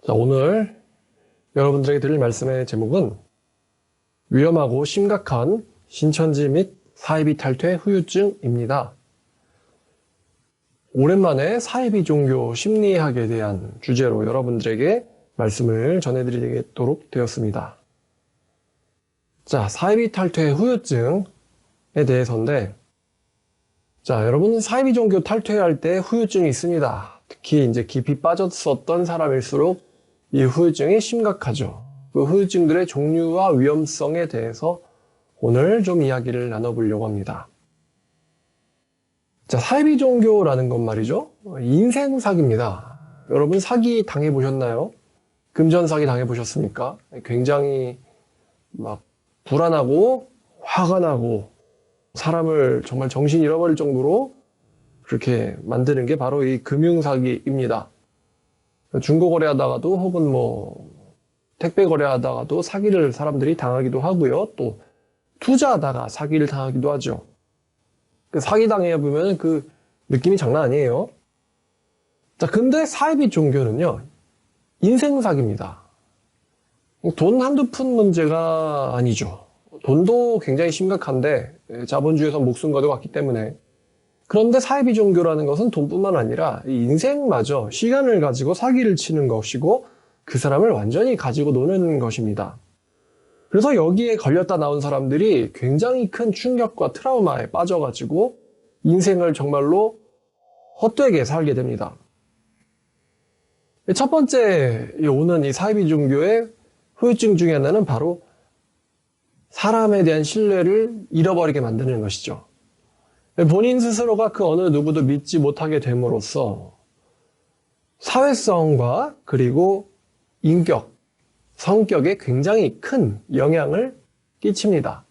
자, 오늘 여러분들에게 드릴 말씀의 제목은 위험하고 심각한 신천지 및 사이비 탈퇴 후유증입니다. 오랜만에 사이비 종교 심리학에 대한 주제로 여러분들에게 말씀을 전해드리도록 되었습니다. 자, 사이비 탈퇴 후유증에 대해서인데, 자, 여러분 사이비 종교 탈퇴할 때 후유증이 있습니다. 특히 이제 깊이 빠졌었던 사람일수록 이 후유증이 심각하죠. 그 후유증들의 종류와 위험성에 대해서 오늘 좀 이야기를 나눠보려고 합니다. 자, 사이비 종교라는 건 말이죠. 인생 사기입니다. 여러분 사기 당해보셨나요? 금전 사기 당해보셨습니까? 굉장히 막 불안하고 화가 나고 사람을 정말 정신 잃어버릴 정도로 그렇게 만드는 게 바로 이 금융사기입니다. 중고거래하다가도 혹은 택배 거래하다가도 사기를 사람들이 당하기도 하고요. 또 투자하다가 사기를 당하기도 하죠. 사기 당해보면 그 느낌이 장난 아니에요. 자, 근데 사이비 종교는요, 인생 사기입니다. 돈 한두 푼 문제가 아니죠. 돈도 굉장히 심각한데 자본주의에서 목숨과도 같기 때문에. 그런데 사이비 종교라는 것은 돈뿐만 아니라 인생마저 시간을 가지고 사기를 치는 것이고 그 사람을 완전히 가지고 노는 것입니다. 그래서 여기에 걸렸다 나온 사람들이 굉장히 큰 충격과 트라우마에 빠져가지고 인생을 정말로 헛되게 살게 됩니다. 첫 번째 오는 이 사이비 종교의 후유증 중에 하나는 바로 사람에 대한 신뢰를 잃어버리게 만드는 것이죠. 본인 스스로가 그 어느 누구도 믿지 못하게 됨으로써 사회성과 그리고 인격, 성격에 굉장히 큰 영향을 끼칩니다.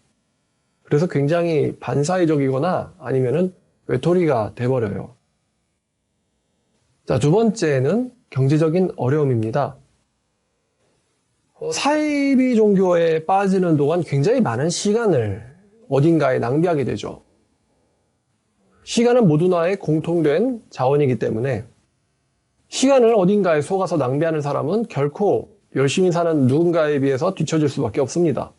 그래서 굉장히 반사회적이거나 아니면은 외톨이가 돼버려요. 자, 두 번째는 경제적인 어려움입니다. 사이비 종교에 빠지는 동안 굉장히 많은 시간을 어딘가에 낭비하게 되죠. 시간은 모두나의 공통된 자원이기 때문에 시간을 어딘가에 속아서 낭비하는 사람은 결코 열심히 사는 누군가에 비해서 뒤처질 수밖에 없습니다.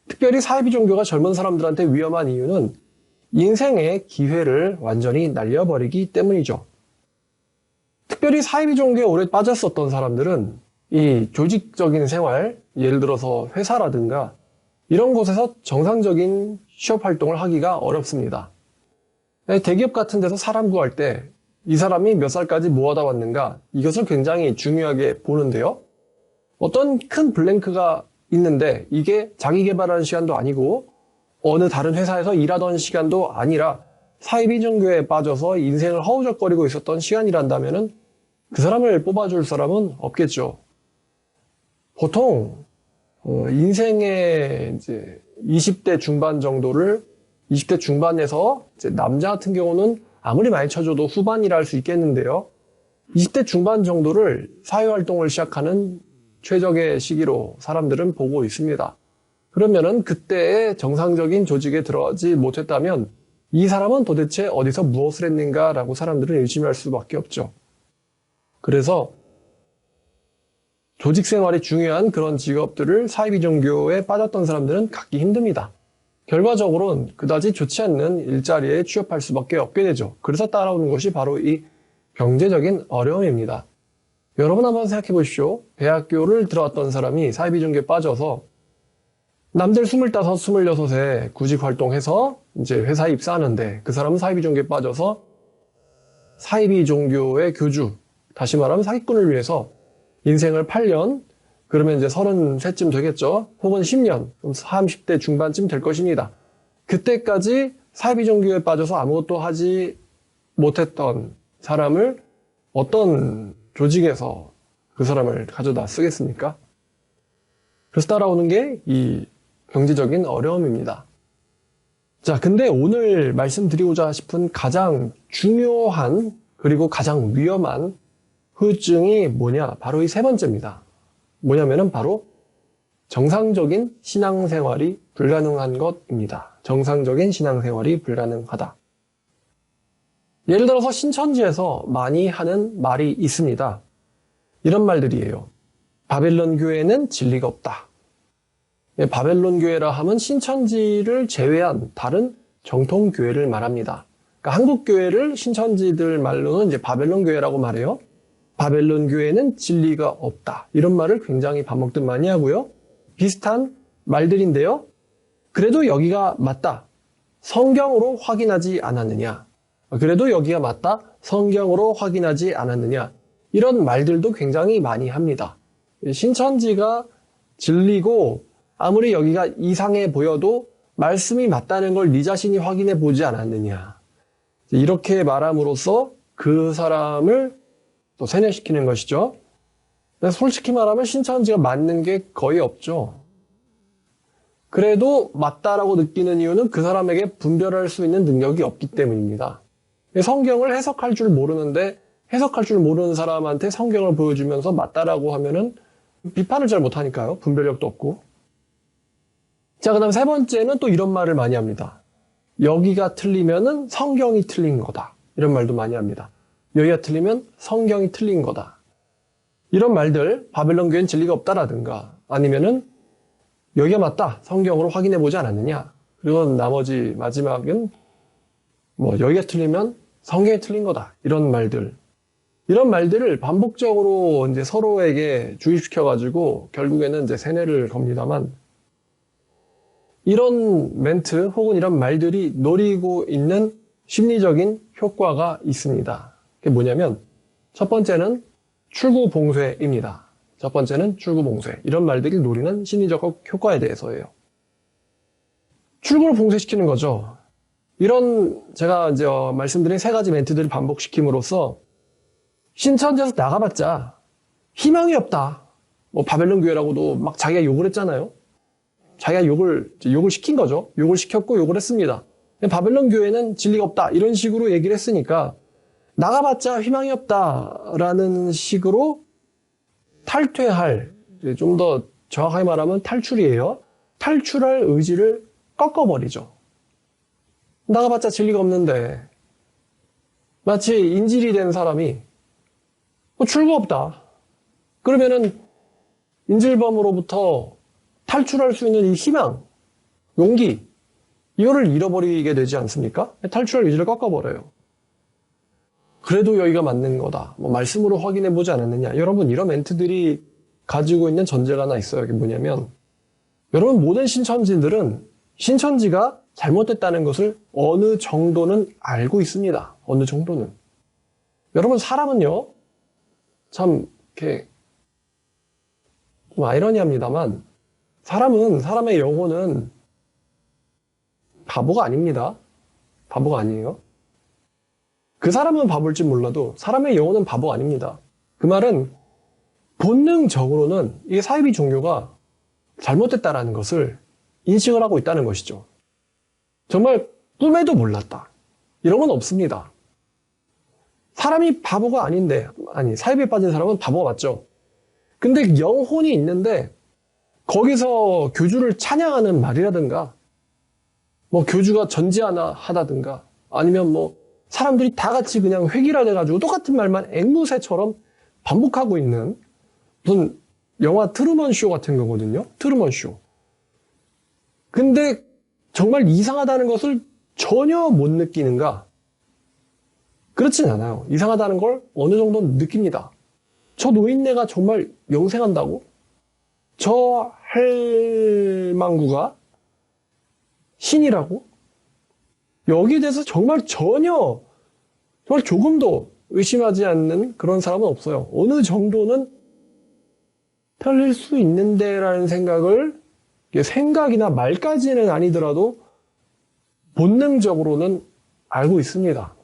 특별히 사이비 종교가 젊은 사람들한테 위험한 이유는 인생의 기회를 완전히 날려버리기 때문이죠. 특별히 사이비 종교에 오래 빠졌었던 사람들은 이 조직적인 생활, 예를 들어서 회사라든가 이런 곳에서 정상적인 취업 활동을 하기가 어렵습니다. 대기업 같은 데서 사람 구할 때 이 사람이 몇 살까지 모아다 왔는가 이것을 굉장히 중요하게 보는데요. 어떤 큰 블랭크가 있는데 이게 자기 개발하는 시간도 아니고 어느 다른 회사에서 일하던 시간도 아니라 사이비 종교에 빠져서 인생을 허우적거리고 있었던 시간이란다면은 그 사람을 뽑아줄 사람은 없겠죠. 보통 인생의 이제 20대 중반 정도를 20대 중반에서 이제 남자 같은 경우는 아무리 많이 쳐줘도 후반이라 할 수 있겠는데요. 20대 중반 정도를 사회활동을 시작하는 최적의 시기로 사람들은 보고 있습니다. 그러면은 그때의 정상적인 조직에 들어가지 못했다면 이 사람은 도대체 어디서 무엇을 했는가라고 사람들은 의심할 수밖에 없죠. 그래서 조직 생활이 중요한 그런 직업들을 사이비 종교에 빠졌던 사람들은 갖기 힘듭니다. 결과적으로는 그다지 좋지 않는 일자리에 취업할 수밖에 없게 되죠. 그래서 따라오는 것이 바로 이 경제적인 어려움입니다. 여러분 한번 생각해 보십시오. 대학교를 들어왔던 사람이 사이비 종교에 빠져서 남들 25, 26에 구직 활동해서 이제 회사에 입사하는데 그 사람은 사이비 종교에 빠져서 사이비 종교의 교주, 다시 말하면 사기꾼을 위해서 인생을 8년, 그러면 이제 33쯤 되겠죠. 혹은 10년, 30대 중반쯤 될 것입니다. 그때까지 사이비 종교에 빠져서 아무것도 하지 못했던 사람을 어떤 조직에서 그 사람을 가져다 쓰겠습니까? 그래서 따라오는 게 이 경제적인 어려움입니다. 자, 근데 오늘 말씀드리고자 싶은 가장 중요한 그리고 가장 위험한 후유증이 뭐냐? 바로 이 세 번째입니다. 뭐냐면은 바로 정상적인 신앙생활이 불가능한 것입니다. 정상적인 신앙생활이 불가능하다. 예를 들어서 신천지에서 많이 하는 말이 있습니다. 이런 말들이에요. 바벨론 교회는 진리가 없다. 바벨론 교회라 하면 신천지를 제외한 다른 정통 교회를 말합니다. 그러니까 한국 교회를 신천지들 말로는 이제 바벨론 교회라고 말해요. 바벨론 교회는 진리가 없다. 이런 말을 굉장히 반복들 많이 하고요. 비슷한 말들인데요. 그래도 여기가 맞다. 성경으로 확인하지 않았느냐. 그래도 여기가 맞다. 성경으로 확인하지 않았느냐. 이런 말들도 굉장히 많이 합니다. 신천지가 진리고 아무리 여기가 이상해 보여도 말씀이 맞다는 걸 네 자신이 확인해 보지 않았느냐. 이렇게 말함으로써 그 사람을 또 세뇌시키는 것이죠. 솔직히 말하면 신천지가 맞는 게 거의 없죠. 그래도 맞다라고 느끼는 이유는 그 사람에게 분별할 수 있는 능력이 없기 때문입니다. 성경을 해석할 줄 모르는데 해석할 줄 모르는 사람한테 성경을 보여주면서 맞다라고 하면은 비판을 잘 못하니까요. 분별력도 없고. 자, 그 다음 세 번째는 또 이런 말을 많이 합니다. 여기가 틀리면은 성경이 틀린 거다. 이런 말도 많이 합니다. 여기가 틀리면 성경이 틀린 거다. 이런 말들, 바벨론 교회는 진리가 없다라든가 아니면은 여기가 맞다. 성경으로 확인해 보지 않았느냐. 그리고 나머지 마지막은 여기가 틀리면 성경이 틀린 거다. 이런 말들. 이런 말들을 반복적으로 이제 서로에게 주입시켜가지고 결국에는 이제 세뇌를 겁니다만 이런 멘트 혹은 이런 말들이 노리고 있는 심리적인 효과가 있습니다. 그게 뭐냐면 첫 번째는 출구봉쇄입니다. 첫 번째는 출구봉쇄. 이런 말들이 노리는 심리적 효과에 대해서예요. 출구를 봉쇄시키는 거죠. 이런 제가 이제 말씀드린 세 가지 멘트들을 반복시킴으로써 신천지에서 나가봤자 희망이 없다. 바벨론 교회라고도 막 자기가 욕을 했잖아요. 자기가 욕을 시킨 거죠. 욕을 시켰고 욕을 했습니다. 바벨론 교회는 진리가 없다. 이런 식으로 얘기를 했으니까 나가봤자 희망이 없다라는 식으로 탈퇴할, 좀 더 정확하게 말하면 탈출이에요. 탈출할 의지를 꺾어버리죠. 나가봤자 진리가 없는데 마치 인질이 된 사람이 출구 없다. 그러면은 인질범으로부터 탈출할 수 있는 이 희망, 용기, 이거를 잃어버리게 되지 않습니까? 탈출할 의지를 꺾어버려요. 그래도 여기가 맞는 거다. 말씀으로 확인해보지 않았느냐. 여러분, 이런 멘트들이 가지고 있는 전제가 하나 있어요. 이게 뭐냐면, 여러분, 모든 신천지들은 신천지가 잘못됐다는 것을 어느 정도는 알고 있습니다. 어느 정도는. 여러분, 사람은요, 참, 이렇게, 좀 아이러니합니다만, 사람의 영혼은 바보가 아닙니다. 바보가 아니에요. 그 사람은 바보일지 몰라도 사람의 영혼은 바보 아닙니다. 그 말은 본능적으로는 이 사이비 종교가 잘못됐다라는 것을 인식을 하고 있다는 것이죠. 정말 꿈에도 몰랐다. 이런 건 없습니다. 사람이 바보가 아닌데, 사이비에 빠진 사람은 바보가 맞죠. 근데 영혼이 있는데 거기서 교주를 찬양하는 말이라든가 교주가 전지하다든가 아니면 사람들이 다 같이 그냥 획일화돼가지고 똑같은 말만 앵무새처럼 반복하고 있는 무슨 영화 트루먼 쇼 같은 거거든요. 트루먼 쇼. 근데 정말 이상하다는 것을 전혀 못 느끼는가? 그렇진 않아요. 이상하다는 걸 어느 정도 느낍니다. 저 노인네가 정말 영생한다고? 저 할망구가 신이라고? 여기에 대해서 정말 전혀, 정말 조금도 의심하지 않는 그런 사람은 없어요. 어느 정도는 틀릴 수 있는데라는 생각이나 말까지는 아니더라도 본능적으로는 알고 있습니다.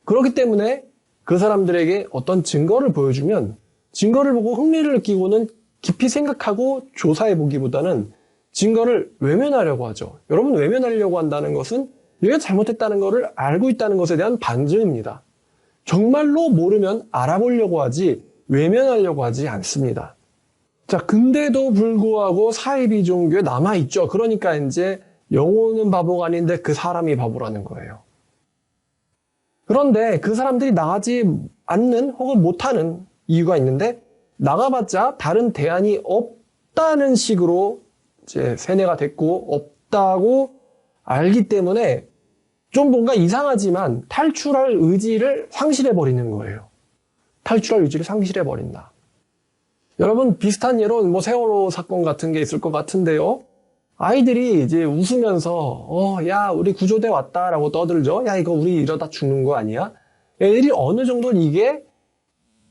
그렇기 때문에 그 사람들에게 어떤 증거를 보여주면 증거를 보고 흥미를 느끼고는 깊이 생각하고 조사해보기보다는 증거를 외면하려고 하죠. 여러분, 외면하려고 한다는 것은 얘가 잘못했다는 것을 알고 있다는 것에 대한 반증입니다. 정말로 모르면 알아보려고 하지 외면하려고 하지 않습니다. 자, 근데도 불구하고 사이비 종교에 남아있죠. 그러니까 이제 영혼은 바보가 아닌데 그 사람이 바보라는 거예요. 그런데 그 사람들이 나가지 않는 혹은 못하는 이유가 있는데 나가봤자 다른 대안이 없다는 식으로 이제 세뇌가 됐고 없다고 알기 때문에 좀 뭔가 이상하지만 탈출할 의지를 상실해버리는 거예요. 탈출할 의지를 상실해버린다. 여러분 비슷한 예로 뭐 세월호 사건 같은 게 있을 것 같은데요. 아이들이 이제 웃으면서 야 우리 구조대 왔다라고 떠들죠. 야 이거 우리 이러다 죽는 거 아니야? 애들이 어느 정도는 이게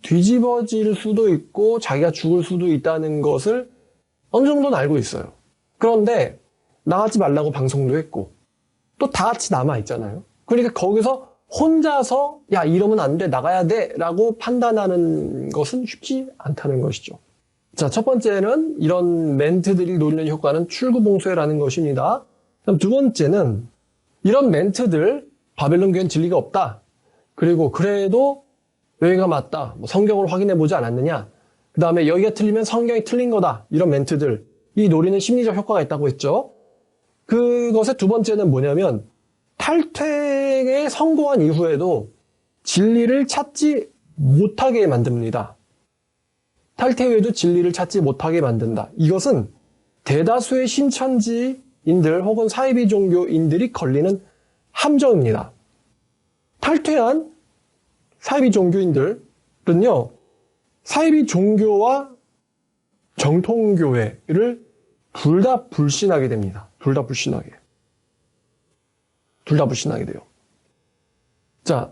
뒤집어질 수도 있고 자기가 죽을 수도 있다는 것을 어느 정도는 알고 있어요. 그런데 나가지 말라고 방송도 했고 또 다 같이 남아있잖아요. 그러니까 거기서 혼자서 야 이러면 안 돼 나가야 돼 라고 판단하는 것은 쉽지 않다는 것이죠. 자, 첫 번째는 이런 멘트들이 노리는 효과는 출구봉쇄라는 것입니다. 그럼 두 번째는 이런 멘트들 바벨론 교회는 진리가 없다. 그리고 그래도 여기가 맞다. 뭐 성경을 확인해보지 않았느냐. 그 다음에 여기가 틀리면 성경이 틀린 거다. 이런 멘트들. 이 노리는 심리적 효과가 있다고 했죠. 그것의 두 번째는 뭐냐면 탈퇴에 성공한 이후에도 진리를 찾지 못하게 만듭니다. 탈퇴 후에도 진리를 찾지 못하게 만든다. 이것은 대다수의 신천지인들 혹은 사이비 종교인들이 걸리는 함정입니다. 탈퇴한 사이비 종교인들은요, 사이비 종교와 정통교회를 둘 다 불신하게 됩니다. 둘 다 불신하게. 둘 다 불신하게 돼요. 자,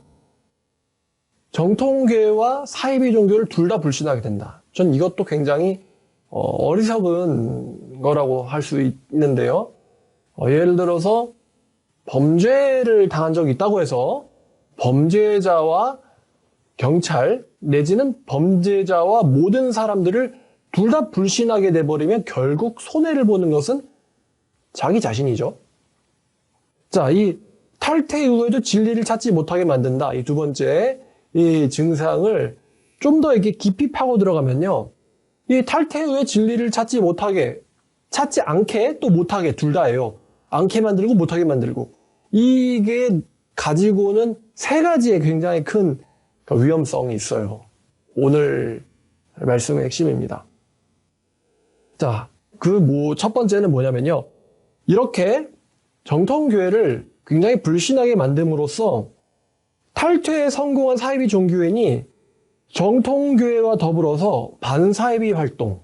정통교회와 사이비 종교를 둘 다 불신하게 된다. 전 이것도 굉장히 어리석은 거라고 할 수 있는데요. 예를 들어서 범죄를 당한 적이 있다고 해서 범죄자와 경찰 내지는 범죄자와 모든 사람들을 둘 다 불신하게 돼버리면 결국 손해를 보는 것은 자기 자신이죠. 자, 이 탈퇴 이후에도 진리를 찾지 못하게 만든다. 이 두 번째 이 증상을 좀 더 이렇게 깊이 파고 들어가면요. 이 탈퇴 후에 진리를 찾지 못하게, 찾지 않게 또 못하게 둘 다예요. 않게 만들고 못하게 만들고. 이게 가지고는 세 가지의 굉장히 큰 위험성이 있어요. 오늘 말씀의 핵심입니다. 자, 첫 번째는 뭐냐면요. 이렇게 정통교회를 굉장히 불신하게 만듦으로써 탈퇴에 성공한 사이비 종교인이 정통교회와 더불어서 반사이비 활동,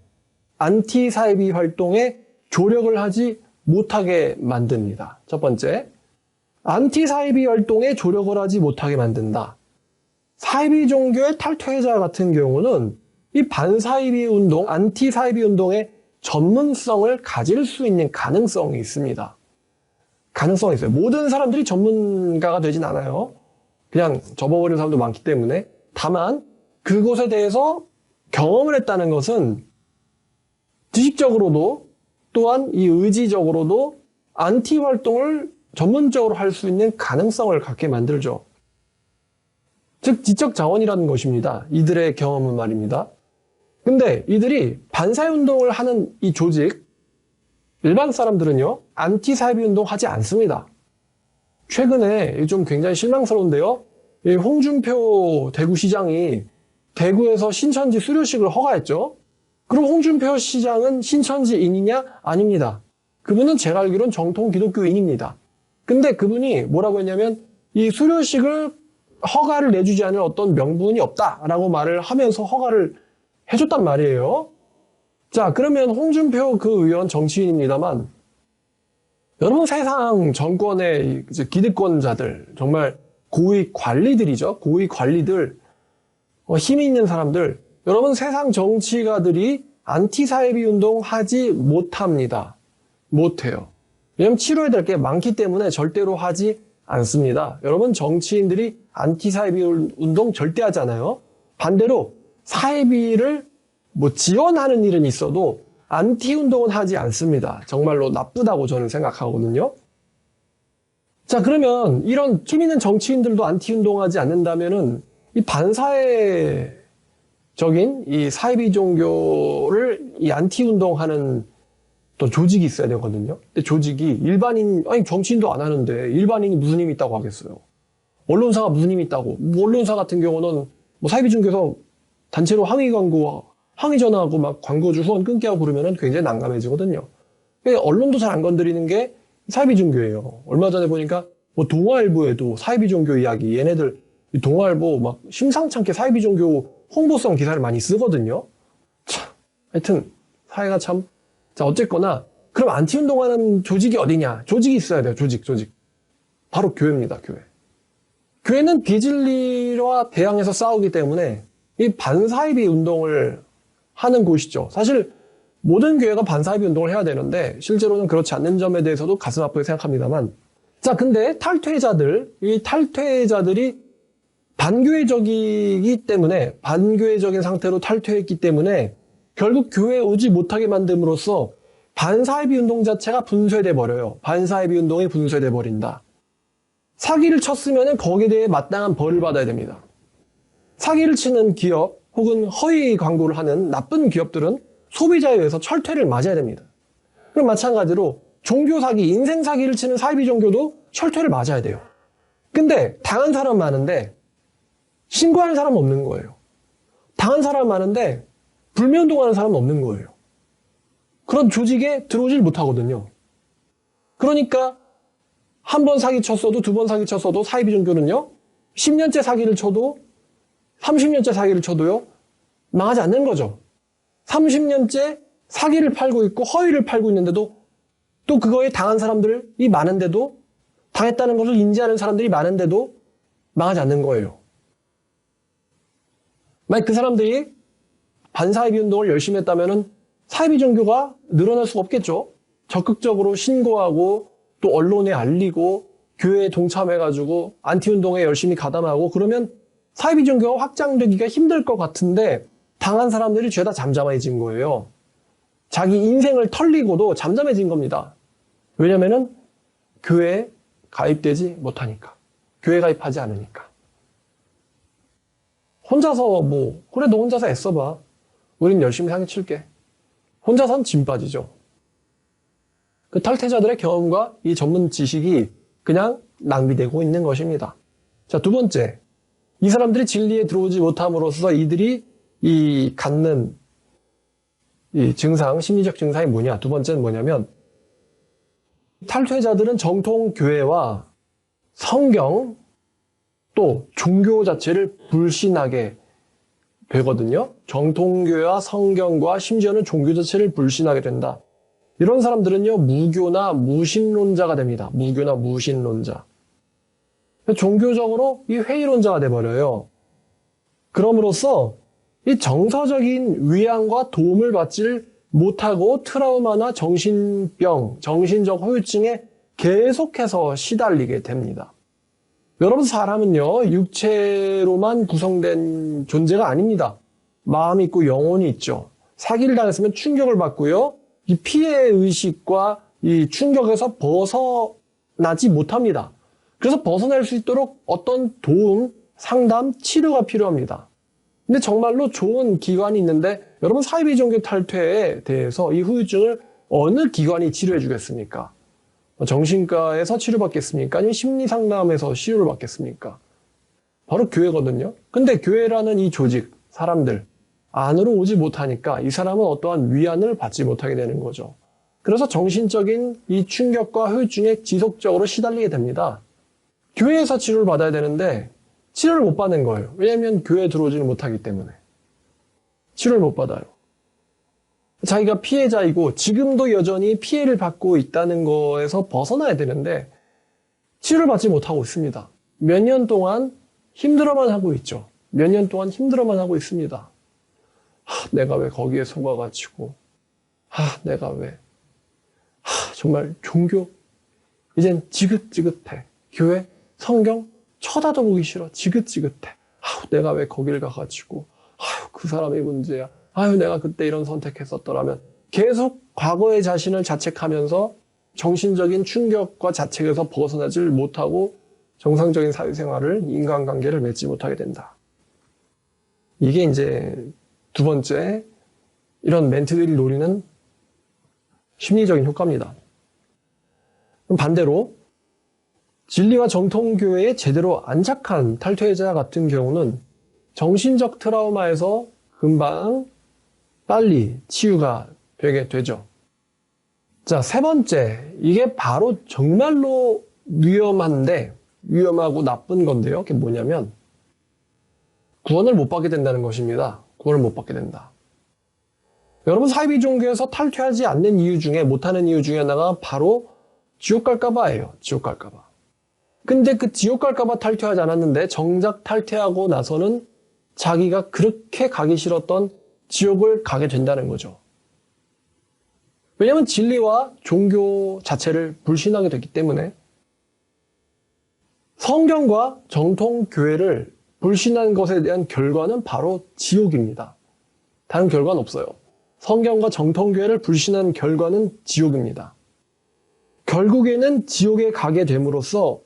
안티사이비 활동에 조력을 하지 못하게 만듭니다. 첫 번째, 안티사이비 활동에 조력을 하지 못하게 만든다. 사이비 종교의 탈퇴자 같은 경우는 이 반사이비 운동, 안티사이비 운동의 전문성을 가질 수 있는 가능성이 있습니다. 가능성이 있어요. 모든 사람들이 전문가가 되진 않아요. 그냥 접어버린 사람도 많기 때문에. 다만 그곳에 대해서 경험을 했다는 것은 지식적으로도 또한 이 의지적으로도 안티 활동을 전문적으로 할 수 있는 가능성을 갖게 만들죠. 즉 지적 자원이라는 것입니다. 이들의 경험은 말입니다. 근데 이들이 반사회 운동을 하는 이 조직, 일반 사람들은요, 안티사이비 운동 하지 않습니다. 최근에 좀 굉장히 실망스러운데요. 이 홍준표 대구시장이 대구에서 신천지 수료식을 허가했죠. 그럼 홍준표 시장은 신천지인이냐? 아닙니다. 그분은 제가 알기로는 정통 기독교인입니다. 근데 그분이 뭐라고 했냐면 이 수료식을 허가를 내주지 않을 어떤 명분이 없다라고 말을 하면서 허가를 해줬단 말이에요. 자, 그러면 홍준표 그 의원 정치인입니다만 여러분 세상 정권의 기득권자들, 정말 고위 관리들이죠. 고위 관리들, 힘이 있는 사람들, 여러분 세상 정치가들이 안티사이비 운동 하지 못합니다. 못해요. 왜냐하면 치료해야 될 게 많기 때문에 절대로 하지 않습니다. 여러분 정치인들이 안티사이비 운동 절대 하지 않아요. 반대로 사이비를 지원하는 일은 있어도 안티 운동은 하지 않습니다. 정말로 나쁘다고 저는 생각하거든요. 자, 그러면 이런 힘 있는 정치인들도 안티 운동하지 않는다면은 이 반사회적인 이 사이비 종교를 이 안티 운동하는 또 조직이 있어야 되거든요. 근데 조직이 정치인도 안 하는데 일반인이 무슨 힘이 있다고 하겠어요. 언론사가 무슨 힘이 있다고. 언론사 같은 경우는 사이비 종교에서 단체로 항의 광고 항의 전화하고 막 광고주 후원 끊게 하고 그러면은 굉장히 난감해지거든요. 언론도 잘 안 건드리는 게 사이비 종교예요. 얼마 전에 보니까 뭐 동아일보에도 사이비 종교 이야기, 얘네들 동아일보 막 심상치 않게 사이비 종교 홍보성 기사를 많이 쓰거든요. 참, 하여튼 사회가 참. 자, 어쨌거나 그럼 안티 운동하는 조직이 어디냐? 조직이 있어야 돼요. 조직. 바로 교회입니다. 교회. 교회는 비진리와 대항해서 싸우기 때문에 이 반사이비 운동을 하는 곳이죠. 사실 모든 교회가 반사이비 운동을 해야 되는데 실제로는 그렇지 않는 점에 대해서도 가슴 아프게 생각합니다만, 자, 근데 이 탈퇴자들이 반교회적이기 때문에, 반교회적인 상태로 탈퇴했기 때문에 결국 교회에 오지 못하게 만듦으로써 반사이비 운동 자체가 분쇄돼 버려요. 반사이비 운동이 분쇄돼 버린다. 사기를 쳤으면 거기에 대해 마땅한 벌을 받아야 됩니다. 사기를 치는 기업 혹은 허위 광고를 하는 나쁜 기업들은 소비자에 의해서 철퇴를 맞아야 됩니다. 그럼 마찬가지로 종교 사기, 인생 사기를 치는 사이비 종교도 철퇴를 맞아야 돼요. 근데 당한 사람 많은데 신고하는 사람 없는 거예요. 당한 사람 많은데 불매운동하는 사람은 없는 거예요. 그런 조직에 들어오질 못하거든요. 그러니까 한 번 사기 쳤어도 두 번 사기 쳤어도 사이비 종교는요, 10년째 사기를 쳐도 30년째 사기를 쳐도요, 망하지 않는 거죠. 30년째 사기를 팔고 있고 허위를 팔고 있는데도 또 그거에 당한 사람들이 많은데도, 당했다는 것을 인지하는 사람들이 많은데도 망하지 않는 거예요. 만약 그 사람들이 반사이비 운동을 열심히 했다면 사이비 종교가 늘어날 수가 없겠죠. 적극적으로 신고하고 또 언론에 알리고 교회에 동참해가지고 안티운동에 열심히 가담하고 그러면 사이비 종교가 확장되기가 힘들 것 같은데 당한 사람들이 죄다 잠잠해진 거예요. 자기 인생을 털리고도 잠잠해진 겁니다. 왜냐면은 교회에 가입되지 못하니까. 교회 가입하지 않으니까. 혼자서 그래 너 혼자서 애써봐. 우린 열심히 사기칠게. 혼자선 짐 빠지죠. 그 탈퇴자들의 경험과 이 전문 지식이 그냥 낭비되고 있는 것입니다. 자, 두 번째. 이 사람들이 진리에 들어오지 못함으로써 이들이 갖는 이 증상, 심리적 증상이 뭐냐? 두 번째는 뭐냐면, 탈퇴자들은 정통 교회와 성경 또 종교 자체를 불신하게 되거든요. 정통교회와 성경과 심지어는 종교 자체를 불신하게 된다. 이런 사람들은요, 무교나 무신론자가 됩니다. 무교나 무신론자. 종교적으로 이 회의론자가 돼버려요. 그럼으로써 이 정서적인 위안과 도움을 받지를 못하고 트라우마나 정신병, 정신적 후유증에 계속해서 시달리게 됩니다. 여러분, 사람은요, 육체로만 구성된 존재가 아닙니다. 마음이 있고 영혼이 있죠. 사기를 당했으면 충격을 받고요, 이 피해의식과 이 충격에서 벗어나지 못합니다. 그래서 벗어날 수 있도록 어떤 도움, 상담, 치료가 필요합니다. 근데 정말로 좋은 기관이 있는데 여러분, 사이비 종교 탈퇴에 대해서 이 후유증을 어느 기관이 치료해 주겠습니까? 정신과에서 치료받겠습니까? 아니면 심리상담에서 치료를 받겠습니까? 바로 교회거든요. 근데 교회라는 이 조직, 사람들 안으로 오지 못하니까 이 사람은 어떠한 위안을 받지 못하게 되는 거죠. 그래서 정신적인 이 충격과 후유증에 지속적으로 시달리게 됩니다. 교회에서 치료를 받아야 되는데 치료를 못 받는 거예요. 왜냐하면 교회에 들어오지는 못하기 때문에. 치료를 못 받아요. 자기가 피해자이고 지금도 여전히 피해를 받고 있다는 거에서 벗어나야 되는데 치료를 받지 못하고 있습니다. 몇 년 동안 힘들어만 하고 있죠. 몇 년 동안 힘들어만 하고 있습니다. 내가 왜 거기에 속아가지고, 내가 왜, 정말 종교, 이젠 지긋지긋해. 교회, 성경, 쳐다도 보기 싫어. 지긋지긋해. 내가 왜 거길 가가지고, 그 사람이 문제야. 내가 그때 이런 선택했었더라면. 계속 과거의 자신을 자책하면서 정신적인 충격과 자책에서 벗어나질 못하고 정상적인 사회생활을, 인간관계를 맺지 못하게 된다. 이게 이제 두 번째, 이런 멘트들이 노리는 심리적인 효과입니다. 그럼 반대로 진리와 정통교회에 제대로 안착한 탈퇴자 같은 경우는 정신적 트라우마에서 금방 빨리 치유가 되게 되죠. 자, 세 번째. 이게 바로 정말로 위험하고 나쁜 건데요. 그게 뭐냐면 구원을 못 받게 된다는 것입니다. 구원을 못 받게 된다. 여러분, 사이비 종교에서 탈퇴하지 않는 이유 중에, 못하는 이유 중에 하나가 바로 지옥 갈까봐예요. 지옥 갈까봐. 근데 그 지옥 갈까봐 탈퇴하지 않았는데 정작 탈퇴하고 나서는 자기가 그렇게 가기 싫었던 지옥을 가게 된다는 거죠. 왜냐하면 진리와 종교 자체를 불신하게 됐기 때문에 성경과 정통교회를 불신한 것에 대한 결과는 바로 지옥입니다. 다른 결과는 없어요. 성경과 정통교회를 불신한 결과는 지옥입니다. 결국에는 지옥에 가게 됨으로써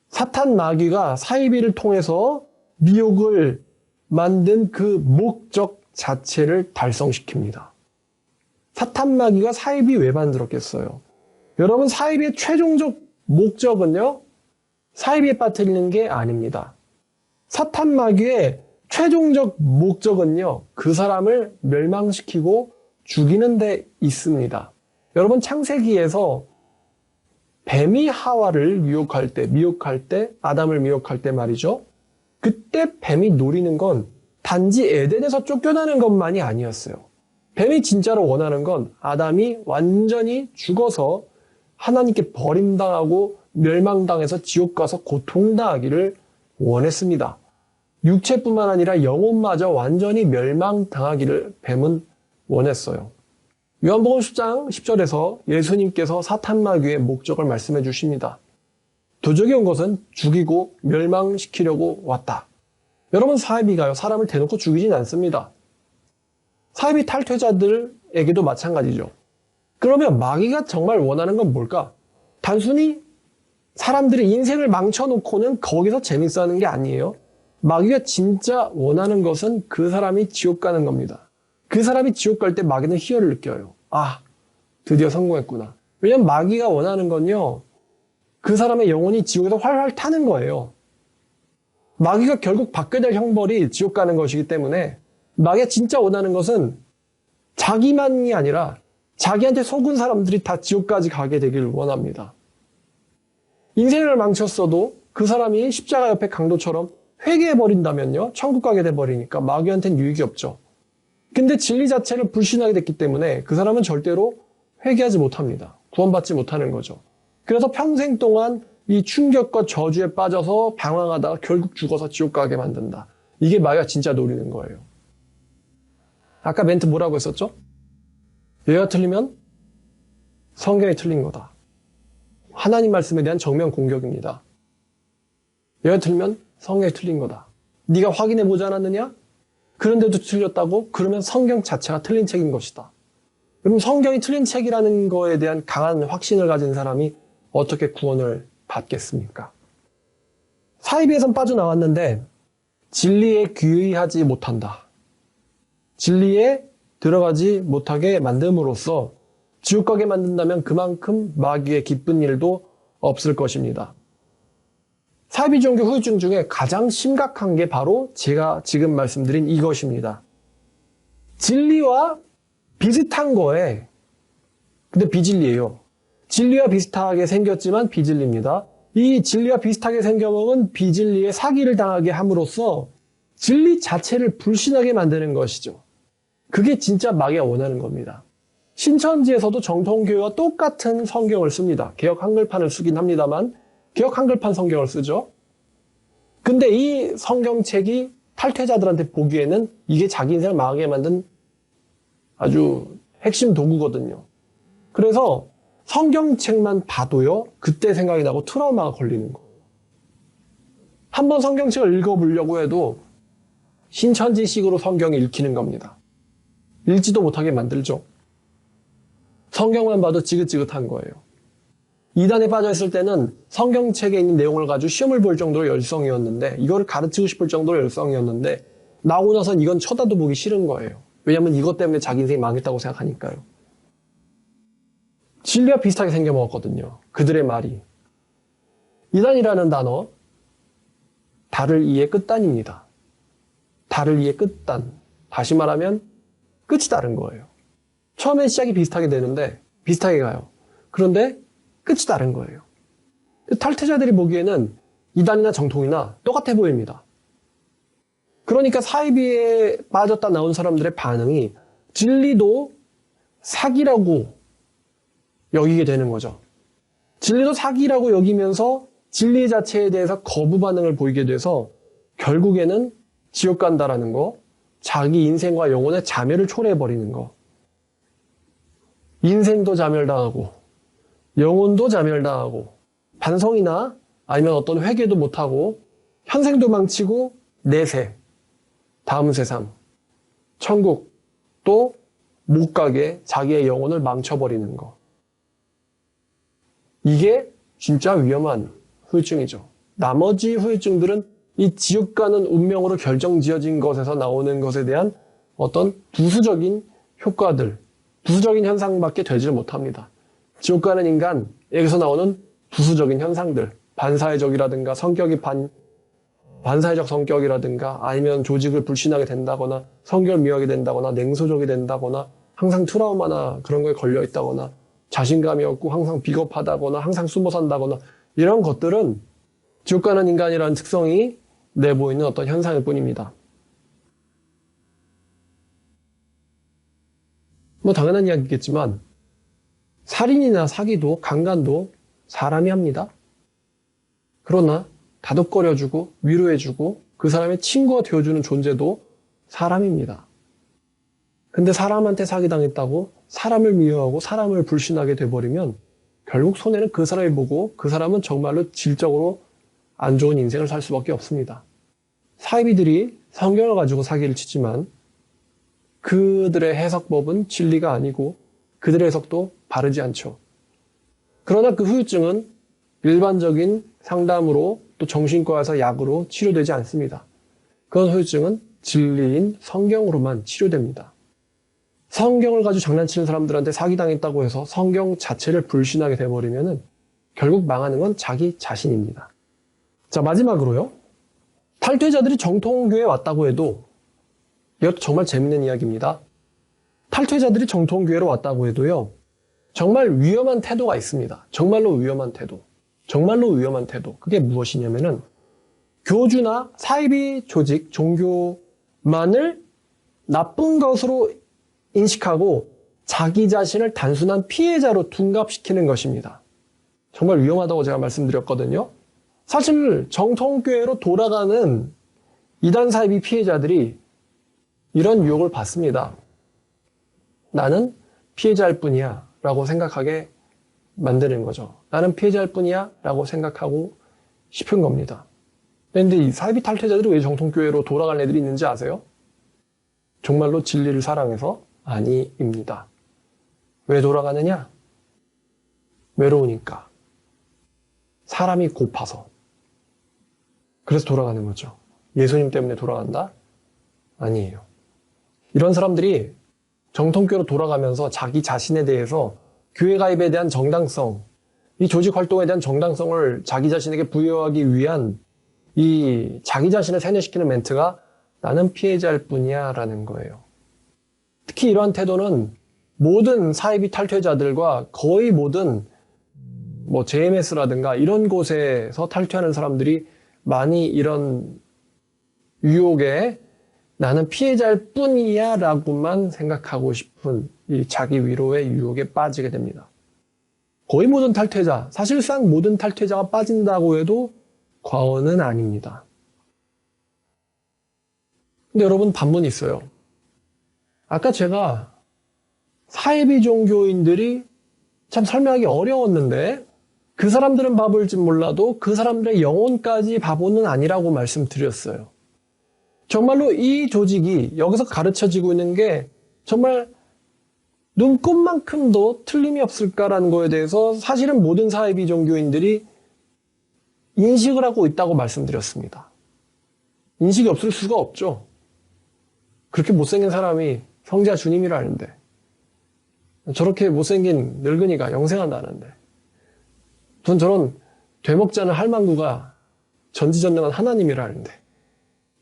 사탄 마귀가 사이비를 통해서 미혹을 만든 그 목적 자체를 달성시킵니다. 사탄 마귀가 사이비 왜 만들었겠어요? 여러분, 사이비의 최종적 목적은요, 사이비에 빠뜨리는 게 아닙니다. 사탄 마귀의 최종적 목적은요, 그 사람을 멸망시키고 죽이는 데 있습니다. 여러분, 창세기에서 뱀이 하와를 미혹할 때, 아담을 미혹할 때 말이죠. 그때 뱀이 노리는 건 단지 에덴에서 쫓겨나는 것만이 아니었어요. 뱀이 진짜로 원하는 건 아담이 완전히 죽어서 하나님께 버림당하고 멸망당해서 지옥 가서 고통당하기를 원했습니다. 육체뿐만 아니라 영혼마저 완전히 멸망당하기를 뱀은 원했어요. 요한복음 10장 10절에서 예수님께서 사탄 마귀의 목적을 말씀해 주십니다. 도적이 온 것은 죽이고 멸망시키려고 왔다. 여러분, 사이비가요, 사람을 대놓고 죽이진 않습니다. 사이비 탈퇴자들에게도 마찬가지죠. 그러면 마귀가 정말 원하는 건 뭘까? 단순히 사람들의 인생을 망쳐놓고는 거기서 재밌어하는 게 아니에요. 마귀가 진짜 원하는 것은 그 사람이 지옥 가는 겁니다. 그 사람이 지옥 갈 때 마귀는 희열을 느껴요. 아, 드디어 성공했구나. 왜냐면 마귀가 원하는 건요, 그 사람의 영혼이 지옥에서 활활 타는 거예요. 마귀가 결국 받게 될 형벌이 지옥 가는 것이기 때문에 마귀가 진짜 원하는 것은 자기만이 아니라 자기한테 속은 사람들이 다 지옥까지 가게 되길 원합니다. 인생을 망쳤어도 그 사람이 십자가 옆에 강도처럼 회개해버린다면요, 천국 가게 돼버리니까 마귀한테는 유익이 없죠. 근데 진리 자체를 불신하게 됐기 때문에 그 사람은 절대로 회개하지 못합니다. 구원받지 못하는 거죠. 그래서 평생 동안 이 충격과 저주에 빠져서 방황하다가 결국 죽어서 지옥 가게 만든다. 이게 마귀가 진짜 노리는 거예요. 아까 멘트 뭐라고 했었죠? 얘가 틀리면 성경이 틀린 거다. 하나님 말씀에 대한 정면 공격입니다. 얘가 틀리면 성경이 틀린 거다. 네가 확인해 보지 않았느냐? 그런데도 틀렸다고? 그러면 성경 자체가 틀린 책인 것이다. 그럼 성경이 틀린 책이라는 거에 대한 강한 확신을 가진 사람이 어떻게 구원을 받겠습니까? 사이비에선 빠져나왔는데 진리에 귀의하지 못한다. 진리에 들어가지 못하게 만듦으로써 지옥 가게 만든다면 그만큼 마귀의 기쁜 일도 없을 것입니다. 사이비 종교 후유증 중에 가장 심각한 게 바로 제가 지금 말씀드린 이것입니다. 진리와 비슷한 거에, 근데 비진리예요. 진리와 비슷하게 생겼지만 비진리입니다. 이 진리와 비슷하게 생겨먹은 비진리에 사기를 당하게 함으로써 진리 자체를 불신하게 만드는 것이죠. 그게 진짜 마귀가 원하는 겁니다. 신천지에서도 정통교회와 똑같은 성경을 씁니다. 개역 한글판을 쓰긴 합니다만 개역 한글판 성경을 쓰죠. 근데 이 성경책이 탈퇴자들한테 보기에는 이게 자기 인생을 망하게 만든 아주 핵심 도구거든요. 그래서 성경책만 봐도요, 그때 생각이 나고 트라우마가 걸리는 거예요. 한번 성경책을 읽어보려고 해도 신천지식으로 성경을 읽히는 겁니다. 읽지도 못하게 만들죠. 성경만 봐도 지긋지긋한 거예요. 이단에 빠져있을 때는 성경책에 있는 내용을 가지고 시험을 볼 정도로 열성이었는데, 이거를 가르치고 싶을 정도로 열성이었는데, 나오고 나선 이건 쳐다도 보기 싫은 거예요. 왜냐면 이것 때문에 자기 인생이 망했다고 생각하니까요. 진리와 비슷하게 생겨먹었거든요. 그들의 말이. 이단이라는 단어, 달을 이의 끝단입니다. 달을 이의 끝단. 다시 말하면 끝이 다른 거예요. 처음엔 시작이 비슷하게 되는데 비슷하게 가요. 그런데 끝이 다른 거예요. 탈퇴자들이 보기에는 이단이나 정통이나 똑같아 보입니다. 그러니까 사이비에 빠졌다 나온 사람들의 반응이 진리도 사기라고 여기게 되는 거죠. 진리도 사기라고 여기면서 진리 자체에 대해서 거부 반응을 보이게 돼서 결국에는 지옥 간다라는 거, 자기 인생과 영혼의 자멸을 초래해버리는 거. 인생도 자멸당하고 영혼도 자멸당하고 반성이나 아니면 어떤 회개도 못하고 현생도 망치고 내세, 다음 세상, 천국도 못 가게 자기의 영혼을 망쳐버리는 거. 이게 진짜 위험한 후유증이죠. 나머지 후유증들은 이 지옥 가는 운명으로 결정지어진 것에서 나오는 것에 대한 어떤 부수적인 효과들, 부수적인 현상밖에 되지를 못합니다. 지옥 가는 인간에게서 나오는 부수적인 현상들, 반사회적이라든가 성격이 반사회적 성격이라든가 아니면 조직을 불신하게 된다거나 성격을 미워하게 된다거나 냉소적이 된다거나 항상 트라우마나 그런 거에 걸려 있다거나 자신감이 없고 항상 비겁하다거나 항상 숨어 산다거나 이런 것들은 지옥 가는 인간이라는 특성이 내보이는 어떤 현상일 뿐입니다. 뭐 당연한 이야기겠지만 살인이나 사기도 강간도 사람이 합니다. 그러나 다독거려주고 위로해주고 그 사람의 친구가 되어주는 존재도 사람입니다. 근데 사람한테 사기당했다고 사람을 미워하고 사람을 불신하게 돼버리면 결국 손해는 그 사람이 보고 그 사람은 정말로 질적으로 안 좋은 인생을 살 수밖에 없습니다. 사이비들이 성경을 가지고 사기를 치지만 그들의 해석법은 진리가 아니고 그들의 해석도 바르지 않죠. 그러나 그 후유증은 일반적인 상담으로 또 정신과에서 약으로 치료되지 않습니다. 그런 후유증은 진리인 성경으로만 치료됩니다. 성경을 가지고 장난치는 사람들한테 사기당했다고 해서 성경 자체를 불신하게 돼버리면 결국 망하는 건 자기 자신입니다. 자, 마지막으로요. 탈퇴자들이 정통교회에 왔다고 해도 이것도 정말 재밌는 이야기입니다. 탈퇴자들이 정통교회로 왔다고 해도요. 정말 위험한 태도가 있습니다. 정말로 위험한 태도. 정말로 위험한 태도. 그게 무엇이냐면은 교주나 사이비 조직, 종교만을 나쁜 것으로 인식하고 자기 자신을 단순한 피해자로 둔갑시키는 것입니다. 정말 위험하다고 제가 말씀드렸거든요. 사실 정통교회로 돌아가는 이단 사이비 피해자들이 이런 유혹을 받습니다. 나는 피해자일 뿐이야 라고 생각하게 만드는 거죠. 나는 피해자일 뿐이야 라고 생각하고 싶은 겁니다. 그런데 이 사이비 탈퇴자들이 왜 정통교회로 돌아가는 애들이 있는지 아세요? 정말로 진리를 사랑해서? 아니입니다. 왜 돌아가느냐? 외로우니까. 사람이 고파서. 그래서 돌아가는 거죠. 예수님 때문에 돌아간다? 아니에요. 이런 사람들이 정통교회로 돌아가면서 자기 자신에 대해서 교회 가입에 대한 정당성, 이 조직 활동에 대한 정당성을 자기 자신에게 부여하기 위한 이 자기 자신을 세뇌시키는 멘트가 나는 피해자일 뿐이야 라는 거예요. 특히 이러한 태도는 모든 사이비 탈퇴자들과 거의 모든 JMS라든가 이런 곳에서 탈퇴하는 사람들이 많이 이런 유혹에 나는 피해자일 뿐이야 라고만 생각하고 싶은 이 자기 위로의 유혹에 빠지게 됩니다. 거의 모든 탈퇴자, 사실상 모든 탈퇴자가 빠진다고 해도 과언은 아닙니다. 근데 여러분 반문이 있어요. 아까 제가 사이비 종교인들이 참 설명하기 어려웠는데 그 사람들은 바보일지 몰라도 그 사람들의 영혼까지 바보는 아니라고 말씀드렸어요. 정말로 이 조직이 여기서 가르쳐지고 있는 게 정말 눈꼽만큼도 틀림이 없을까라는 거에 대해서 사실은 모든 사이비 종교인들이 인식을 하고 있다고 말씀드렸습니다. 인식이 없을 수가 없죠. 그렇게 못생긴 사람이 성자 주님이라는데 저렇게 못생긴 늙은이가 영생한다는데 전 저런 되먹자는 할망구가 전지전능한 하나님이라는데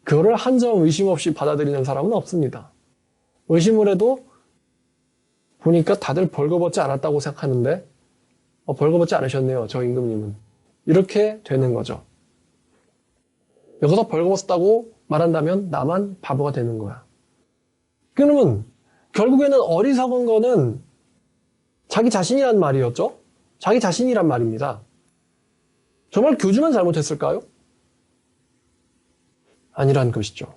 그거를 한 점 의심 없이 받아들이는 사람은 없습니다. 의심을 해도 보니까 다들 벌거벗지 않았다고 생각하는데 벌거벗지 않으셨네요. 저 임금님은. 이렇게 되는 거죠. 여기서 벌거벗었다고 말한다면 나만 바보가 되는 거야. 그러면 결국에는 어리석은 거는 자기 자신이란 말이었죠? 자기 자신이란 말입니다. 정말 교주만 잘못했을까요? 아니란 것이죠.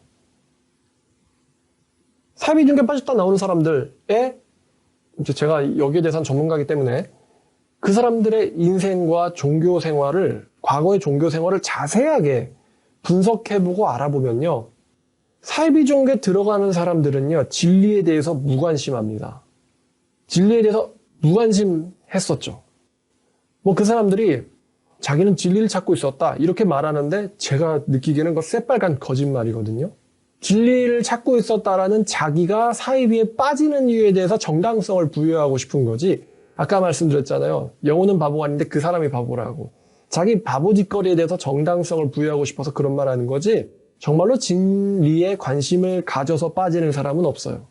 사이비 종교에 빠졌다 나오는 사람들의, 이제 제가 여기에 대해서는 전문가이기 때문에 그 사람들의 인생과 종교 생활을, 과거의 종교 생활을 자세하게 분석해보고 알아보면요. 사이비 종교에 들어가는 사람들은요, 진리에 대해서 무관심합니다. 진리에 대해서 무관심했었죠. 그 사람들이 자기는 진리를 찾고 있었다, 이렇게 말하는데 제가 느끼기에는 그거 새빨간 거짓말이거든요. 진리를 찾고 있었다라는 자기가 사이비에 빠지는 이유에 대해서 정당성을 부여하고 싶은 거지, 아까 말씀드렸잖아요. 영혼은 바보가 아닌데 그 사람이 바보라고. 자기 바보짓거리에 대해서 정당성을 부여하고 싶어서 그런 말 하는 거지, 정말로 진리에 관심을 가져서 빠지는 사람은 없어요.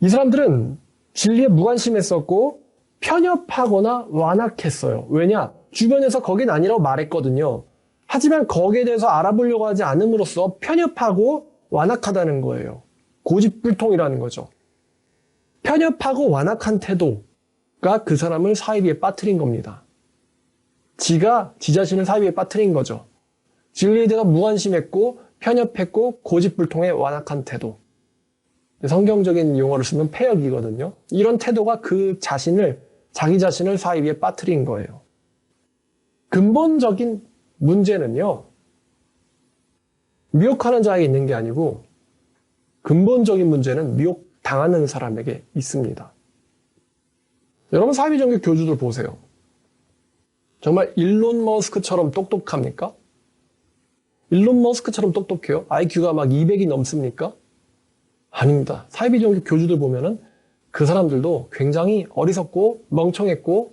이 사람들은 진리에 무관심했었고 편협하거나 완악했어요. 왜냐? 주변에서 거긴 아니라고 말했거든요. 하지만 거기에 대해서 알아보려고 하지 않음으로써 편협하고 완악하다는 거예요. 고집불통이라는 거죠. 편협하고 완악한 태도가 그 사람을 사이비에 빠뜨린 겁니다. 지가 지 자신을 사이비에 빠뜨린 거죠. 진리에 대해서 무관심했고 편협했고 고집불통의 완악한 태도. 성경적인 용어를 쓰면 패역이거든요. 이런 태도가 자기 자신을 사이비에 빠뜨린 거예요. 근본적인 문제는요, 미혹하는 자에게 있는 게 아니고 근본적인 문제는 미혹당하는 사람에게 있습니다. 여러분, 사이비 종교 교주들 보세요. 정말 일론 머스크처럼 똑똑합니까? 일론 머스크처럼 똑똑해요? IQ가 막 200이 넘습니까? 아닙니다. 사이비 종교 교주들 보면은 그 사람들도 굉장히 어리석고 멍청했고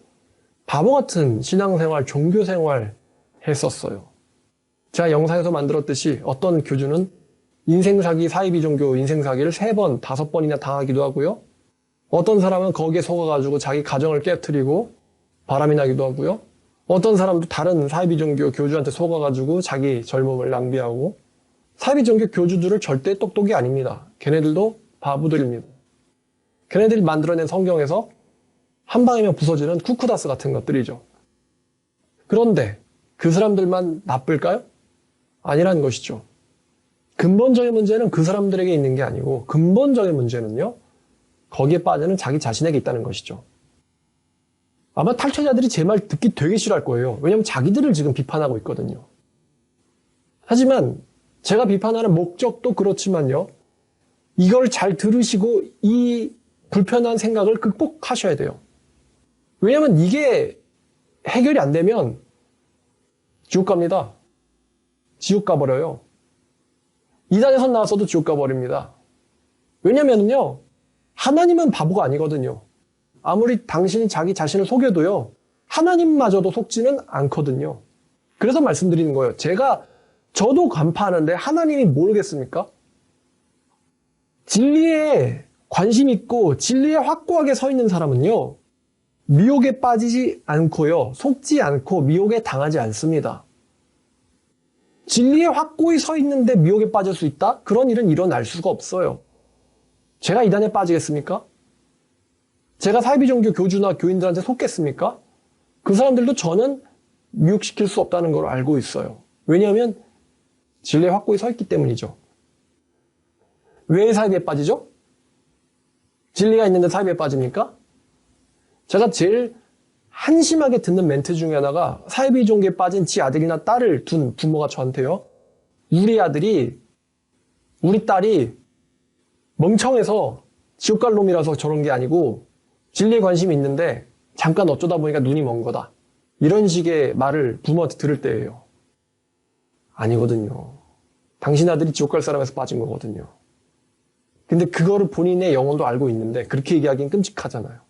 바보 같은 신앙생활, 종교생활 했었어요. 제가 영상에서 만들었듯이 어떤 교주는 인생사기, 사이비 종교 인생사기를 3번, 5번이나 당하기도 하고요. 어떤 사람은 거기에 속아가지고 자기 가정을 깨트리고 바람이 나기도 하고요. 어떤 사람도 다른 사이비 종교 교주한테 속아가지고 자기 젊음을 낭비하고. 사이비 종교 교주들을 절대 똑똑이 아닙니다. 걔네들도 바보들입니다. 걔네들이 만들어낸 성경에서 한 방이면 부서지는 쿠쿠다스 같은 것들이죠. 그런데 그 사람들만 나쁠까요? 아니라는 것이죠. 근본적인 문제는 그 사람들에게 있는 게 아니고 근본적인 문제는요, 거기에 빠지는 자기 자신에게 있다는 것이죠. 아마 탈퇴자들이 제 말 듣기 되게 싫어할 거예요. 왜냐하면 자기들을 지금 비판하고 있거든요. 하지만 제가 비판하는 목적도 그렇지만요, 이걸 잘 들으시고 이 불편한 생각을 극복하셔야 돼요. 왜냐하면 이게 해결이 안 되면 지옥 갑니다. 지옥 가버려요. 이단에서 나왔어도 지옥 가버립니다. 왜냐면요, 하나님은 바보가 아니거든요. 아무리 당신이 자기 자신을 속여도요, 하나님마저도 속지는 않거든요. 그래서 말씀드리는 거예요. 저도 간파하는데 하나님이 모르겠습니까? 진리에 관심 있고 진리에 확고하게 서 있는 사람은요, 미혹에 빠지지 않고요, 속지 않고 미혹에 당하지 않습니다. 진리에 확고히 서 있는데 미혹에 빠질 수 있다? 그런 일은 일어날 수가 없어요. 제가 이단에 빠지겠습니까? 제가 사이비 종교 교주나 교인들한테 속겠습니까? 그 사람들도 저는 미혹시킬 수 없다는 걸 알고 있어요. 왜냐하면 진리에 확고히 서 있기 때문이죠. 왜 사이비에 빠지죠? 진리가 있는데 사이비에 빠집니까? 제가 제일 한심하게 듣는 멘트 중에 하나가, 사이비 종교에 빠진 지 아들이나 딸을 둔 부모가 저한테요, 우리 딸이 멍청해서 지옥 갈 놈이라서 저런 게 아니고 진리에 관심이 있는데 잠깐 어쩌다 보니까 눈이 먼 거다, 이런 식의 말을 부모한테 들을 때예요. 아니거든요. 당신 아들이 지옥 갈 사람에서 빠진 거거든요. 근데 그거를 본인의 영혼도 알고 있는데 그렇게 얘기하기는 끔찍하잖아요.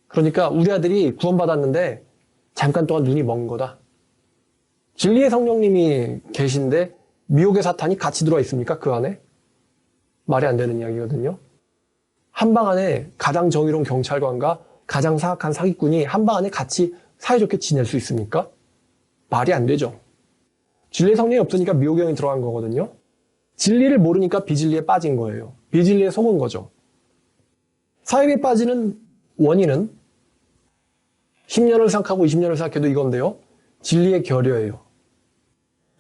그러니까 우리 아들이 구원받았는데 잠깐 동안 눈이 먼 거다. 진리의 성령님이 계신데 미혹의 사탄이 같이 들어와 있습니까? 그 안에? 말이 안 되는 이야기거든요. 한방 안에 가장 정의로운 경찰관과 가장 사악한 사기꾼이 한방 안에 같이 사이좋게 지낼 수 있습니까? 말이 안 되죠. 진리의 성령이 없으니까 미혹형이 들어간 거거든요. 진리를 모르니까 비진리에 빠진 거예요. 비진리에 속은 거죠. 사입에 빠지는 원인은 10년을 생각하고 20년을 생각해도 이건데요. 진리의 결여예요.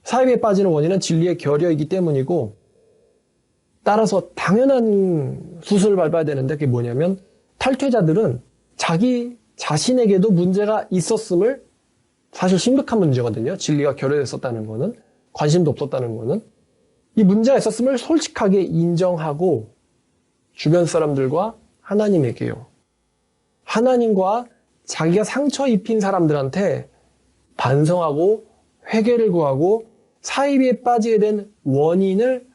사입에 빠지는 원인은 진리의 결여이기 때문이고, 따라서 당연한 수순을 밟아야 되는데 그게 뭐냐면, 탈퇴자들은 자기 자신에게도 문제가 있었음을, 사실 심각한 문제거든요. 진리가 결여됐었다는 거는, 관심도 없었다는 거는. 이 문제가 있었음을 솔직하게 인정하고 주변 사람들과 하나님에게요. 하나님과 자기가 상처 입힌 사람들한테 반성하고 회개를 구하고 사이비에 빠지게 된 원인을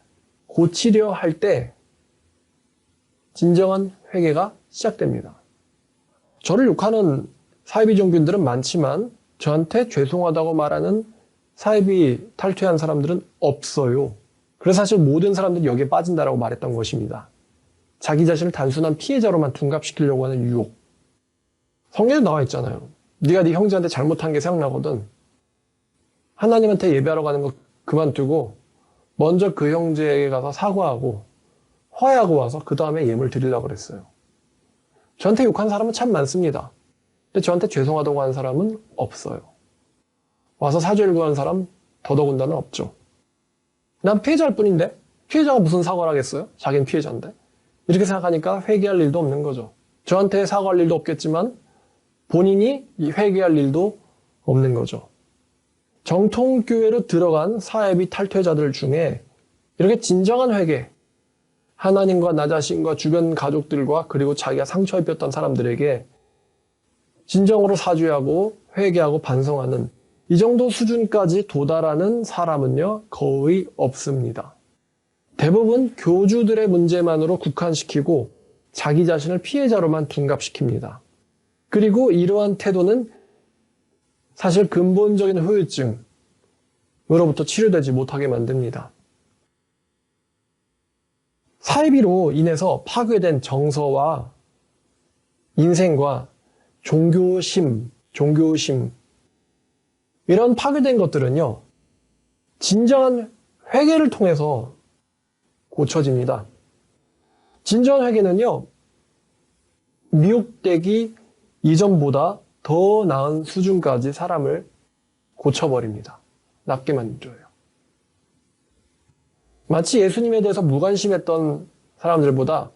고치려 할 때 진정한 회개가 시작됩니다. 저를 욕하는 사이비 종교인들은 많지만 저한테 죄송하다고 말하는 사이비 탈퇴한 사람들은 없어요. 그래서 사실 모든 사람들이 여기에 빠진다라고 말했던 것입니다. 자기 자신을 단순한 피해자로만 둔갑시키려고 하는 유혹. 성경에 나와 있잖아요. 네가 네 형제한테 잘못한 게 생각나거든. 하나님한테 예배하러 가는 거 그만두고 먼저 그 형제에게 가서 사과하고 화해하고 와서 그 다음에 예물 드리려고 그랬어요. 저한테 욕한 사람은 참 많습니다. 근데 저한테 죄송하다고 하는 사람은 없어요. 와서 사죄를 구하는 사람 더더군다나 없죠. 난 피해자일 뿐인데 피해자가 무슨 사과를 하겠어요? 자기는 피해자인데. 이렇게 생각하니까 회개할 일도 없는 거죠. 저한테 사과할 일도 없겠지만 본인이 회개할 일도 없는 거죠. 정통교회로 들어간 사회비 탈퇴자들 중에 이렇게 진정한 회개, 하나님과 나 자신과 주변 가족들과 그리고 자기가 상처 입혔던 사람들에게 진정으로 사죄하고 회개하고 반성하는 이 정도 수준까지 도달하는 사람은요, 거의 없습니다. 대부분 교주들의 문제만으로 국한시키고 자기 자신을 피해자로만 둔갑시킵니다. 그리고 이러한 태도는 사실 근본적인 후유증으로부터 치료되지 못하게 만듭니다. 사이비로 인해서 파괴된 정서와 인생과 종교심, 이런 파괴된 것들은요, 진정한 회개를 통해서 고쳐집니다. 진정한 회개는요, 미혹되기 이전보다 더 나은 수준까지 사람을 고쳐버립니다. 낫게 만들어요. 마치 예수님에 대해서 무관심했던 사람들보다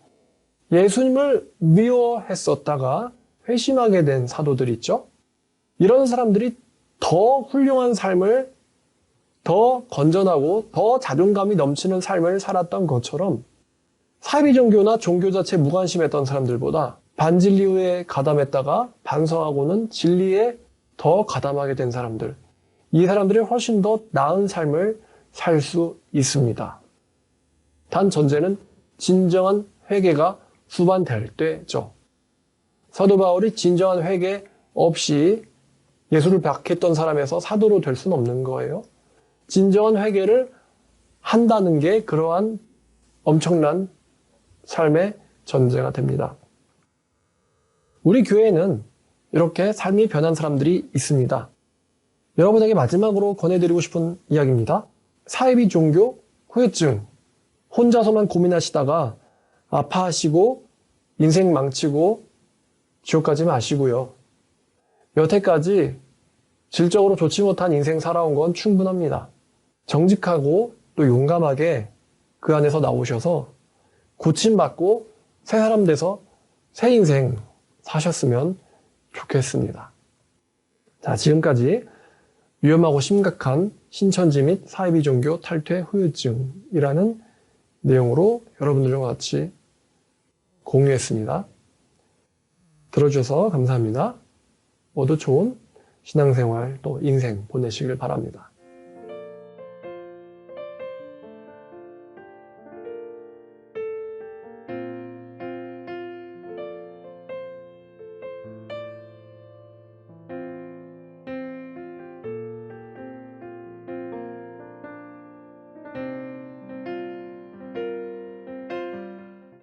예수님을 미워했었다가 회심하게 된 사도들 있죠? 이런 사람들이 더 훌륭한 삶을, 더 건전하고 더 자존감이 넘치는 삶을 살았던 것처럼 사이비 종교나 종교 자체에 무관심했던 사람들보다 반진리에 가담했다가 반성하고는 진리에 더 가담하게 된 사람들, 이 사람들이 훨씬 더 나은 삶을 살 수 있습니다. 단 전제는 진정한 회개가 수반될 때죠. 사도 바울이 진정한 회개 없이 예수를 박했던 사람에서 사도로 될 수는 없는 거예요. 진정한 회개를 한다는 게 그러한 엄청난 삶의 전제가 됩니다. 우리 교회에는 이렇게 삶이 변한 사람들이 있습니다. 여러분에게 마지막으로 권해드리고 싶은 이야기입니다. 사이비 종교 후유증, 혼자서만 고민하시다가 아파하시고 인생 망치고 지옥 가지 마시고요. 여태까지 질적으로 좋지 못한 인생 살아온 건 충분합니다. 정직하고 또 용감하게 그 안에서 나오셔서 고침받고 새 사람 돼서 새 인생 사셨으면 좋겠습니다. 자, 지금까지 위험하고 심각한 신천지 및 사이비 종교 탈퇴 후유증이라는 내용으로 여러분들과 같이 공유했습니다. 들어주셔서 감사합니다. 모두 좋은 신앙생활 또 인생 보내시길 바랍니다.